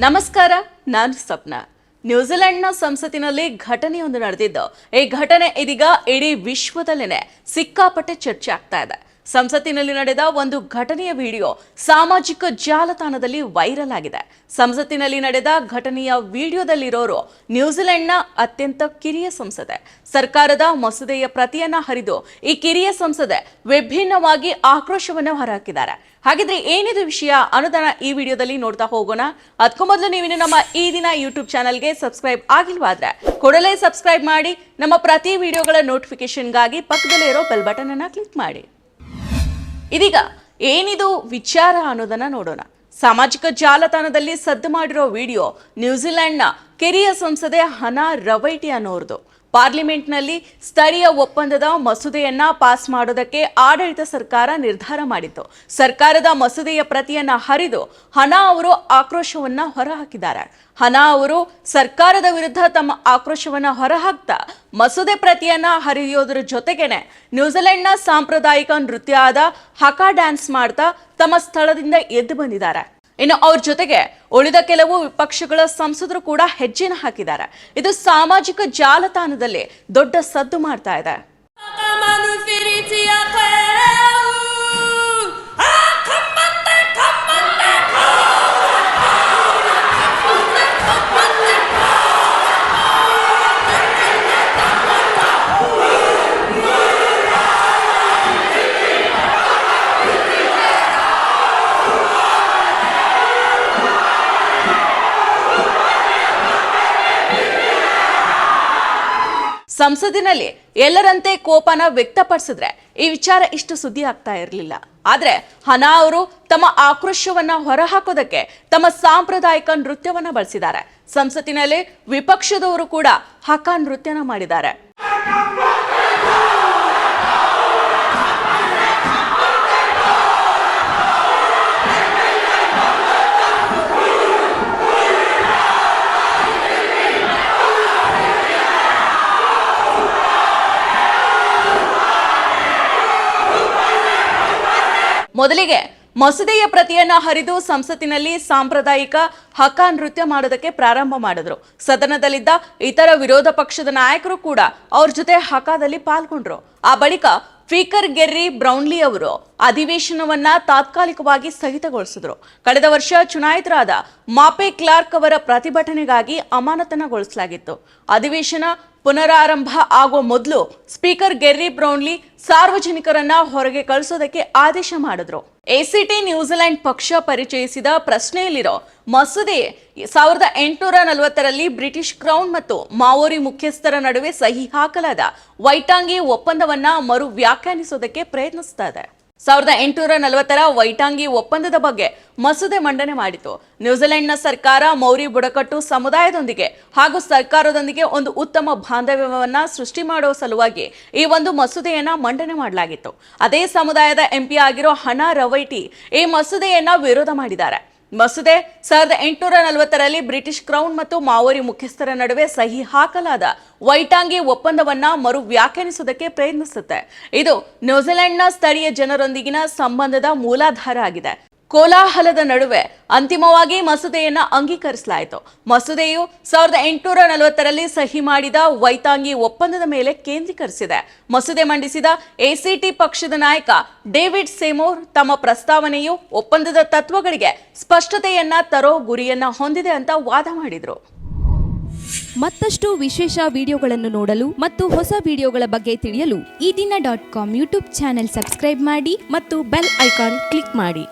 ನಮಸ್ಕಾರ, ನಾನು ಸ್ವಪ್ನ. ನ್ಯೂಜಿಲೆಂಡ್ನ ಸಂಸತ್ತಿನಲ್ಲಿ ಘಟನೆಯೊಂದು ನಡೆದಿದ್ದು, ಈ ಘಟನೆ ಇದೀಗ ಇಡೀ ವಿಶ್ವದಲ್ಲೇನೆ ಸಿಕ್ಕಾಪಟ್ಟೆ ಚರ್ಚೆ ಆಗ್ತಾ ಇದೆ. ಸಂಸತ್ತಿನಲ್ಲಿ ನಡೆದ ಒಂದು ಘಟನೆಯ ವಿಡಿಯೋ ಸಾಮಾಜಿಕ ಜಾಲತಾಣದಲ್ಲಿ ವೈರಲ್ ಆಗಿದೆ. ಸಂಸತ್ತಿನಲ್ಲಿ ನಡೆದ ಘಟನೆಯ ವಿಡಿಯೋದಲ್ಲಿರೋರು ನ್ಯೂಜಿಲೆಂಡ್ನ ಅತ್ಯಂತ ಕಿರಿಯ ಸಂಸದೆ. ಸರ್ಕಾರದ ಮಸೂದೆಯ ಪ್ರತಿಯನ್ನ ಹರಿದು ಈ ಕಿರಿಯ ಸಂಸದೆ ವಿಭಿನ್ನವಾಗಿ ಆಕ್ರೋಶವನ್ನು ಹೊರಹಾಕಿದ್ದಾರೆ. ಹಾಗಿದ್ರೆ ಏನಿದು ವಿಷಯ ಅನ್ನೋದನ್ನ ಈ ವಿಡಿಯೋದಲ್ಲಿ ನೋಡ್ತಾ ಹೋಗೋಣ. ಅದಕ್ಕೂ ಮೊದಲು ನೀವಿನ್ನು ನಮ್ಮ ಈ ದಿನ ಯೂಟ್ಯೂಬ್ ಚಾನಲ್ಗೆ ಸಬ್ಸ್ಕ್ರೈಬ್ ಆಗಿಲ್ವಾದ್ರೆ ಕೂಡಲೇ ಸಬ್ಸ್ಕ್ರೈಬ್ ಮಾಡಿ, ನಮ್ಮ ಪ್ರತಿ ವಿಡಿಯೋಗಳ ನೋಟಿಫಿಕೇಶನ್ಗಾಗಿ ಪಕ್ಕದಲ್ಲೇ ಇರೋ ಬೆಲ್ ಬಟನ್ ಅನ್ನ ಕ್ಲಿಕ್ ಮಾಡಿ. ಇದೀಗ ಏನಿದು ವಿಚಾರ ಅನ್ನೋದನ್ನ ನೋಡೋಣ. ಸಾಮಾಜಿಕ ಜಾಲತಾಣದಲ್ಲಿ ಸದ್ದು ಮಾಡಿರೋ ವಿಡಿಯೋ ನ್ಯೂಜಿಲೆಂಡ್ನ ಕಿರಿಯ ಸಂಸದೆ ಹನಾ ರವೈಟಿ ಅನ್ನೋರ್ದು. ಪಾರ್ಲಿಮೆಂಟ್ನಲ್ಲಿ ಸ್ಥಳೀಯ ಒಪ್ಪಂದದ ಮಸೂದೆಯನ್ನ ಪಾಸ್ ಮಾಡೋದಕ್ಕೆ ಆಡಳಿತ ಸರ್ಕಾರ ನಿರ್ಧಾರ ಮಾಡಿತ್ತು. ಸರ್ಕಾರದ ಮಸೂದೆಯ ಪ್ರತಿಯನ್ನ ಹರಿದು ಹನಾ ಅವರು ಆಕ್ರೋಶವನ್ನ ಹೊರಹಾಕಿದ್ದಾರೆ. ಹನಾ ಅವರು ಸರ್ಕಾರದ ವಿರುದ್ಧ ತಮ್ಮ ಆಕ್ರೋಶವನ್ನ ಹೊರಹಾಕ್ತಾ ಮಸೂದೆ ಪ್ರತಿಯನ್ನ ಹರಿಯೋದ್ರ ಜೊತೆಗೇನೆ ನ್ಯೂಜಿಲೆಂಡ್ನ ಸಾಂಪ್ರದಾಯಿಕ ನೃತ್ಯ ಆದ ಹಕಾ ಡ್ಯಾನ್ಸ್ ಮಾಡ್ತಾ ತಮ್ಮ ಸ್ಥಳದಿಂದ ಎದ್ದು ಬಂದಿದ್ದಾರೆ. ಇನ್ನು ಅವ್ರ ಜೊತೆಗೆ ಉಳಿದ ಕೆಲವು ವಿಪಕ್ಷಗಳ ಸಂಸದರು ಕೂಡ ಹೆಜ್ಜೆನ ಹಾಕಿದ್ದಾರೆ. ಇದು ಸಾಮಾಜಿಕ ಜಾಲತಾಣದಲ್ಲಿ ದೊಡ್ಡ ಸದ್ದು ಮಾಡ್ತಾ ಇದೆ. ಸಂಸತ್ತಿನಲ್ಲಿ ಎಲ್ಲರಂತೆ ಕೋಪನ ವ್ಯಕ್ತಪಡಿಸಿದ್ರೆ ಈ ವಿಚಾರ ಇಷ್ಟು ಸುದ್ದಿ ಆಗ್ತಾ ಇರಲಿಲ್ಲ. ಆದ್ರೆ ಹನಾ ಅವರು ತಮ್ಮ ಆಕ್ರೋಶವನ್ನ ಹೊರಹಾಕೋದಕ್ಕೆ ತಮ್ಮ ಸಾಂಪ್ರದಾಯಿಕ ನೃತ್ಯವನ್ನ ಬಳಸಿದ್ದಾರೆ. ಸಂಸತ್ತಿನಲ್ಲಿ ವಿಪಕ್ಷದವರು ಕೂಡ ಹಕಾ ನೃತ್ಯನ ಮಾಡಿದ್ದಾರೆ. ಮೊದಲಿಗೆ ಮಸೂದೆಯ ಪ್ರತಿಯನ್ನ ಹರಿದು ಸಂಸತ್ತಿನಲ್ಲಿ ಸಾಂಪ್ರದಾಯಿಕ ಹಕಾ ನೃತ್ಯ ಮಾಡೋದಕ್ಕೆ ಪ್ರಾರಂಭ ಮಾಡಿದ್ರು. ಸದನದಲ್ಲಿದ್ದ ಇತರ ವಿರೋಧ ಪಕ್ಷದ ನಾಯಕರು ಕೂಡ ಅವ್ರ ಜೊತೆ ಹಕಾದಲ್ಲಿ ಪಾಲ್ಗೊಂಡ್ರು. ಆ ಬಳಿಕ ಸ್ಪೀಕರ್ ಗೆರ್ರಿ ಬ್ರೌನ್ಲಿ ಅವರು ಅಧಿವೇಶನವನ್ನ ತಾತ್ಕಾಲಿಕವಾಗಿ ಸ್ಥಗಿತಗೊಳಿಸಿದ್ರು. ಕಳೆದ ವರ್ಷ ಚುನಾಯಿತರಾದ ಮಾಪೆ ಕ್ಲಾರ್ಕ್ ಅವರ ಪ್ರತಿಭಟನೆಗಾಗಿ ಅಮಾನತನಗೊಳಿಸಲಾಗಿತ್ತು. ಅಧಿವೇಶನ ಪುನರಾರಂಭ ಆಗೋ ಮೊದಲು ಸ್ಪೀಕರ್ ಗೆರ್ರಿ ಬ್ರೌನ್ಲಿ ಸಾರ್ವಜನಿಕರನ್ನ ಹೊರಗೆ ಕಳಿಸೋದಕ್ಕೆ ಆದೇಶ ಮಾಡಿದ್ರು. ಎಸಿಟಿ ನ್ಯೂಜಿಲೆಂಡ್ ಪಕ್ಷ ಪರಿಚಯಿಸಿದ ಪ್ರಶ್ನೆಯಲ್ಲಿರೋ ಮಸೂದೆ 1840ರಲ್ಲಿ ಬ್ರಿಟಿಷ್ ಕ್ರೌನ್ ಮತ್ತು ಮಾವೋರಿ ಮುಖ್ಯಸ್ಥರ ನಡುವೆ ಸಹಿ ಹಾಕಲಾದ ವೈಟಾಂಗಿ ಒಪ್ಪಂದವನ್ನ ಮರು ವ್ಯಾಖ್ಯಾನಿಸೋದಕ್ಕೆ ಪ್ರಯತ್ನಿಸ್ತಾ ಇದೆ. 1840ರ ವೈಟಾಂಗಿ ಒಪ್ಪಂದದ ಬಗ್ಗೆ ಮಸೂದೆ ಮಂಡನೆ ಮಾಡಿತು. ನ್ಯೂಜಿಲೆಂಡ್ನ ಸರ್ಕಾರ ಮೌರಿ ಬುಡಕಟ್ಟು ಸಮುದಾಯದೊಂದಿಗೆ ಹಾಗೂ ಸರ್ಕಾರದೊಂದಿಗೆ ಒಂದು ಉತ್ತಮ ಬಾಂಧವ್ಯವನ್ನ ಸೃಷ್ಟಿ ಮಾಡುವ ಸಲುವಾಗಿ ಈ ಒಂದು ಮಸೂದೆಯನ್ನ ಮಂಡನೆ ಮಾಡಲಾಗಿತ್ತು. ಅದೇ ಸಮುದಾಯದ ಎಂಪಿ ಆಗಿರೋ ಹನಾ ರವೈಟಿ ಈ ಮಸೂದೆಯನ್ನ ವಿರೋಧ ಮಾಡಿದ್ದಾರೆ. ಮಸೂದೆ 1840ರಲ್ಲಿ ಬ್ರಿಟಿಷ್ ಕ್ರೌನ್ ಮತ್ತು ಮಾವೋರಿ ಮುಖ್ಯಸ್ಥರ ನಡುವೆ ಸಹಿ ಹಾಕಲಾದ ವೈಟಾಂಗಿ ಒಪ್ಪಂದವನ್ನ ಮರು ವ್ಯಾಖ್ಯಾನಿಸುವುದಕ್ಕೆ ಪ್ರಯತ್ನಿಸುತ್ತೆ. ಇದು ನ್ಯೂಜಿಲೆಂಡ್ನ ಸ್ಥಳೀಯ ಜನರೊಂದಿಗಿನ ಸಂಬಂಧದ ಮೂಲಾಧಾರ ಆಗಿದೆ. ಕೋಲಾಹಲದ ನಡುವೆ ಅಂತಿಮವಾಗಿ ಮಸೂದೆಯನ್ನ ಅಂಗೀಕರಿಸಲಾಯಿತು. ಮಸೂದೆಯು 1840ರಲ್ಲಿ ಸಹಿ ಮಾಡಿದ ವೈತಾಂಗಿ ಒಪ್ಪಂದದ ಮೇಲೆ ಕೇಂದ್ರೀಕರಿಸಿದೆ. ಮಸೂದೆ ಮಂಡಿಸಿದ ಎಸಿಟಿ ಪಕ್ಷದ ನಾಯಕ ಡೇವಿಡ್ ಸೇಮೋರ್ ತಮ್ಮ ಪ್ರಸ್ತಾವನೆಯು ಒಪ್ಪಂದದ ತತ್ವಗಳಿಗೆ ಸ್ಪಷ್ಟತೆಯನ್ನ ತರೋ ಗುರಿಯನ್ನ ಹೊಂದಿದೆ ಅಂತ ವಾದ ಮಾಡಿದ್ರು. ಮತ್ತಷ್ಟು ವಿಶೇಷ ವಿಡಿಯೋಗಳನ್ನು ನೋಡಲು ಮತ್ತು ಹೊಸ ವಿಡಿಯೋಗಳ ಬಗ್ಗೆ ತಿಳಿಯಲು ಈ ದಿನ .com ಯೂಟ್ಯೂಬ್ ಚಾನೆಲ್ ಸಬ್ಸ್ಕ್ರೈಬ್ ಮಾಡಿ ಮತ್ತು ಬೆಲ್ ಐಕಾನ್ ಕ್ಲಿಕ್ ಮಾಡಿ.